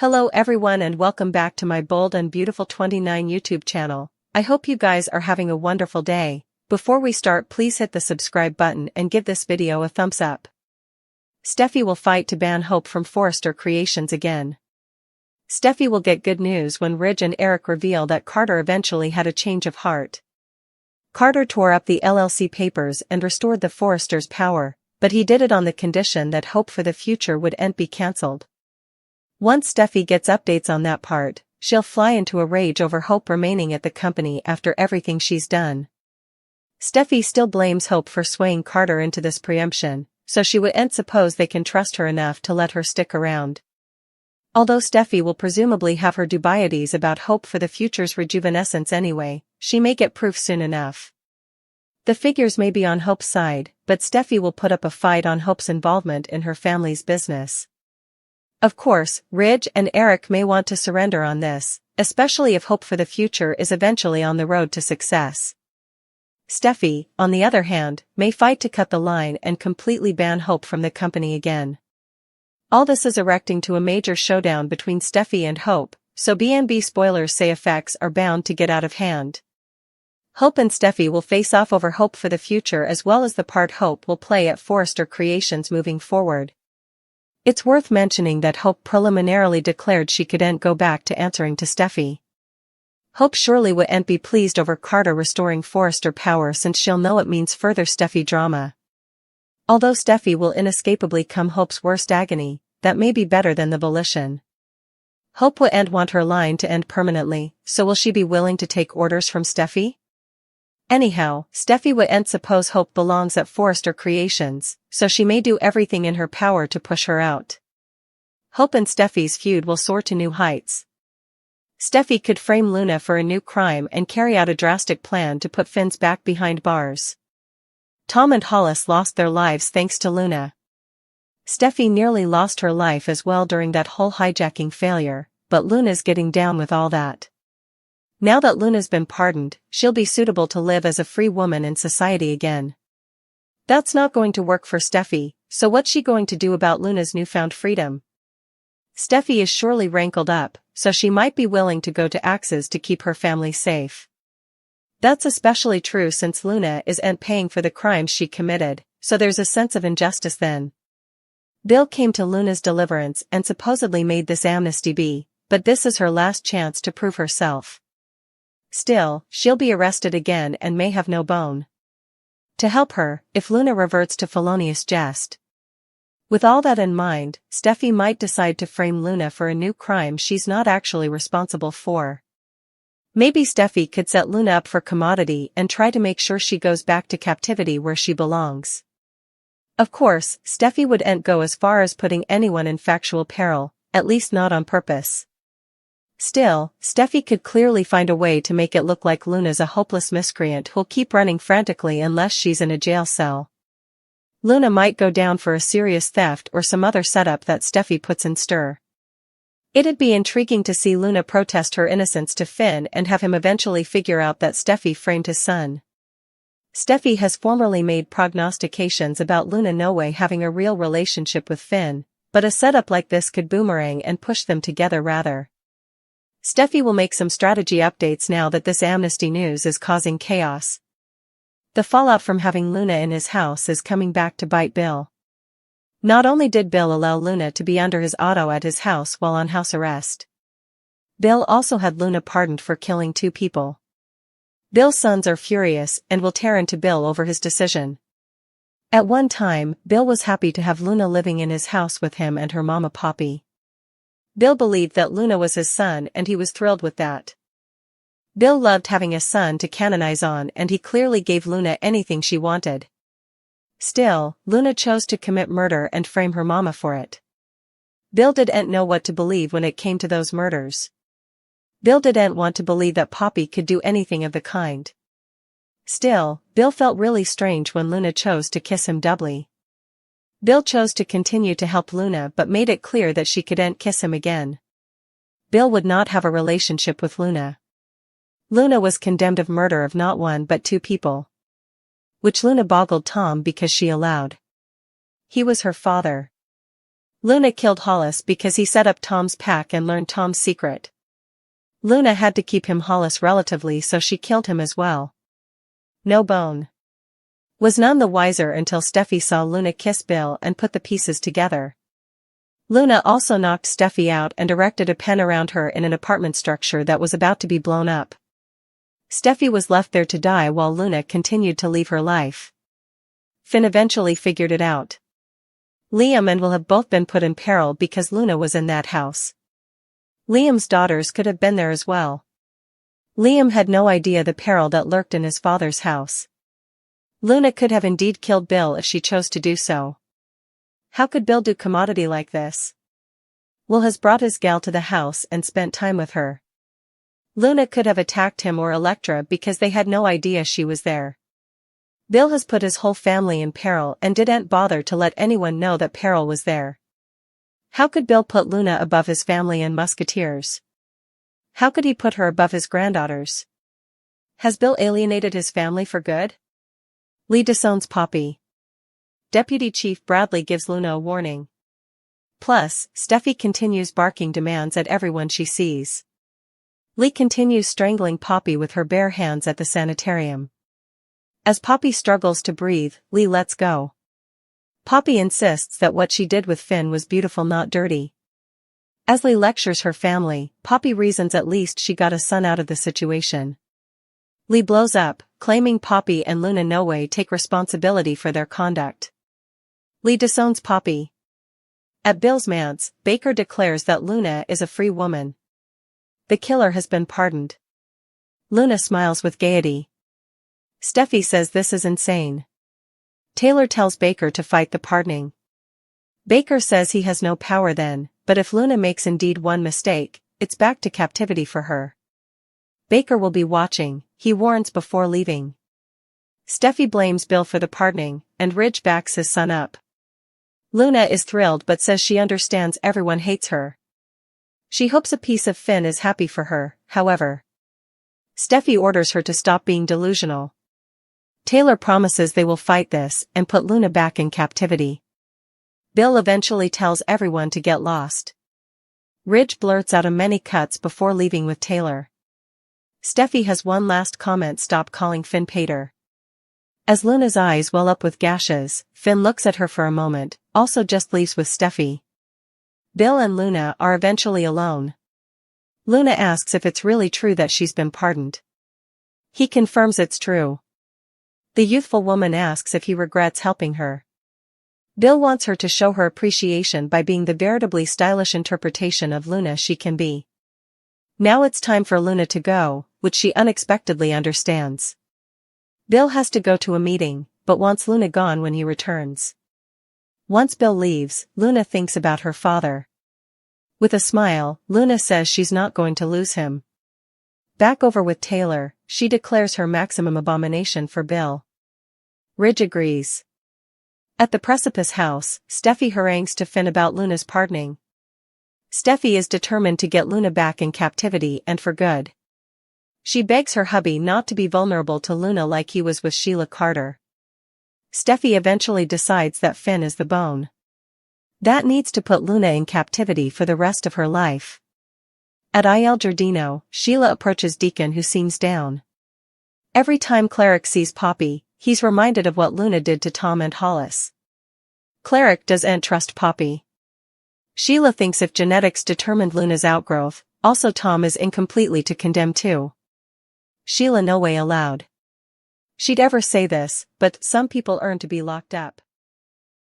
Hello everyone and welcome back to my Bold and Beautiful 29 YouTube channel. I hope you guys are having a wonderful day. Before we start, please hit the subscribe button and give this video a thumbs up. Steffy will fight to ban Hope from Forrester Creations again. Steffy will get good news when Ridge and Eric reveal that Carter eventually had a change of heart. Carter tore up the LLC papers and restored the Forresters' power, but he did it on the condition that Hope for the future wouldn't be cancelled. Once Steffy gets updates on that part, she'll fly into a rage over Hope remaining at the company after everything she's done. Steffy still blames Hope for swaying Carter into this preemption, so she wouldn't suppose they can trust her enough to let her stick around. Although Steffy will presumably have her dubieties about Hope for the future's rejuvenescence anyway, she may get proof soon enough. The figures may be on Hope's side, but Steffy will put up a fight on Hope's involvement in her family's business. Of course, Ridge and Eric may want to surrender on this, especially if Hope for the future is eventually on the road to success. Steffy, on the other hand, may fight to cut the line and completely ban Hope from the company again. All this is erecting to a major showdown between Steffy and Hope, so B&B spoilers say effects are bound to get out of hand. Hope and Steffy will face off over Hope for the future as well as the part Hope will play at Forrester Creations moving forward. It's worth mentioning that Hope preliminarily declared she couldn't go back to answering to Steffy. Hope surely wouldn't be pleased over Carter restoring Forrester power since she'll know it means further Steffy drama. Although Steffy will inescapably come Hope's worst agony, that may be better than the volition. Hope wouldn't want her line to end permanently, so will she be willing to take orders from Steffy? Anyhow, Steffy wouldn't suppose Hope belongs at Forrester Creations, so she may do everything in her power to push her out. Hope and Steffy's feud will soar to new heights. Steffy could frame Luna for a new crime and carry out a drastic plan to put Finn's back behind bars. Tom and Hollis lost their lives thanks to Luna. Steffy nearly lost her life as well during that whole hijacking failure, but Luna's getting down with all that. Now that Luna's been pardoned, she'll be suitable to live as a free woman in society again. That's not going to work for Steffy, so what's she going to do about Luna's newfound freedom? Steffy is surely rankled up, so she might be willing to go to axes to keep her family safe. That's especially true since Luna isn't paying for the crimes she committed, so there's a sense of injustice then. Bill came to Luna's deliverance and supposedly made this amnesty be, but this is her last chance to prove herself. Still, she'll be arrested again and may have no bone to help her, if Luna reverts to felonious jest. With all that in mind, Steffy might decide to frame Luna for a new crime she's not actually responsible for. Maybe Steffy could set Luna up for commodity and try to make sure she goes back to captivity where she belongs. Of course, Steffy wouldn't go as far as putting anyone in factual peril, at least not on purpose. Still, Steffy could clearly find a way to make it look like Luna's a hopeless miscreant who'll keep running frantically unless she's in a jail cell. Luna might go down for a serious theft or some other setup that Steffy puts in stir. It'd be intriguing to see Luna protest her innocence to Finn and have him eventually figure out that Steffy framed his son. Steffy has formerly made prognostications about Luna no way having a real relationship with Finn, but a setup like this could boomerang and push them together rather. Steffy will make some strategy updates now that this amnesty news is causing chaos. The fallout from having Luna in his house is coming back to bite Bill. Not only did Bill allow Luna to be under his auto at his house while on house arrest, Bill also had Luna pardoned for killing 2 people. Bill's sons are furious and will tear into Bill over his decision. At one time, Bill was happy to have Luna living in his house with him and her mama Poppy. Bill believed that Luna was his son and he was thrilled with that. Bill loved having a son to canonize on and he clearly gave Luna anything she wanted. Still, Luna chose to commit murder and frame her mama for it. Bill didn't know what to believe when it came to those murders. Bill didn't want to believe that Poppy could do anything of the kind. Still, Bill felt really strange when Luna chose to kiss him doubly. Bill chose to continue to help Luna but made it clear that she couldn't kiss him again. Bill would not have a relationship with Luna. Luna was condemned of murder of not 1 but 2 people. Which Luna boggled Tom because she allowed. He was her father. Luna killed Hollis because he set up Tom's pack and learned Tom's secret. Luna had to keep him Hollis relatively, so she killed him as well. No bone. Was none the wiser until Steffy saw Luna kiss Bill and put the pieces together. Luna also knocked Steffy out and erected a pen around her in an apartment structure that was about to be blown up. Steffy was left there to die while Luna continued to live her life. Finn eventually figured it out. Liam and Will have both been put in peril because Luna was in that house. Liam's daughters could have been there as well. Liam had no idea the peril that lurked in his father's house. Luna could have indeed killed Bill if she chose to do so. How could Bill do commodity like this? Will has brought his gal to the house and spent time with her. Luna could have attacked him or Electra because they had no idea she was there. Bill has put his whole family in peril and didn't bother to let anyone know that peril was there. How could Bill put Luna above his family and musketeers? How could he put her above his granddaughters? Has Bill alienated his family for good? Lee disowns Poppy. Deputy Chief Bradley gives Luna a warning. Plus, Steffy continues barking demands at everyone she sees. Lee continues strangling Poppy with her bare hands at the sanitarium. As Poppy struggles to breathe, Lee lets go. Poppy insists that what she did with Finn was beautiful, not dirty. As Lee lectures her family, Poppy reasons at least she got a son out of the situation. Lee blows up, claiming Poppy and Luna no way take responsibility for their conduct. Lee disowns Poppy. At Bill's manse, Baker declares that Luna is a free woman. The killer has been pardoned. Luna smiles with gaiety. Steffy says this is insane. Taylor tells Baker to fight the pardoning. Baker says he has no power then, but if Luna makes indeed one mistake, it's back to captivity for her. Baker will be watching, he warns before leaving. Steffy blames Bill for the pardoning, and Ridge backs his son up. Luna is thrilled but says she understands everyone hates her. She hopes a piece of Finn is happy for her, however. Steffy orders her to stop being delusional. Taylor promises they will fight this and put Luna back in captivity. Bill eventually tells everyone to get lost. Ridge blurts out a many cuts before leaving with Taylor. Steffy has one last comment: stop calling Finn Pater. As Luna's eyes well up with gashes, Finn looks at her for a moment, also just leaves with Steffy. Bill and Luna are eventually alone. Luna asks if it's really true that she's been pardoned. He confirms it's true. The youthful woman asks if he regrets helping her. Bill wants her to show her appreciation by being the veritably stylish interpretation of Luna she can be. Now it's time for Luna to go, which she unexpectedly understands. Bill has to go to a meeting, but wants Luna gone when he returns. Once Bill leaves, Luna thinks about her father. With a smile, Luna says she's not going to lose him. Back over with Taylor, she declares her maximum abomination for Bill. Ridge agrees. At the Precipice house, Steffy harangues to Finn about Luna's pardoning. Steffy is determined to get Luna back in captivity and for good. She begs her hubby not to be vulnerable to Luna like he was with Sheila Carter. Steffy eventually decides that Finn is the bone. That needs to put Luna in captivity for the rest of her life. At Il Giardino, Sheila approaches Deacon, who seems down. Every time Cleric sees Poppy, he's reminded of what Luna did to Tom and Hollis. Cleric doesn't trust Poppy. Sheila thinks if genetics determined Luna's outgrowth, also Tom is incompletely to condemn too. Sheila no way allowed. She'd ever say this, but some people earn to be locked up.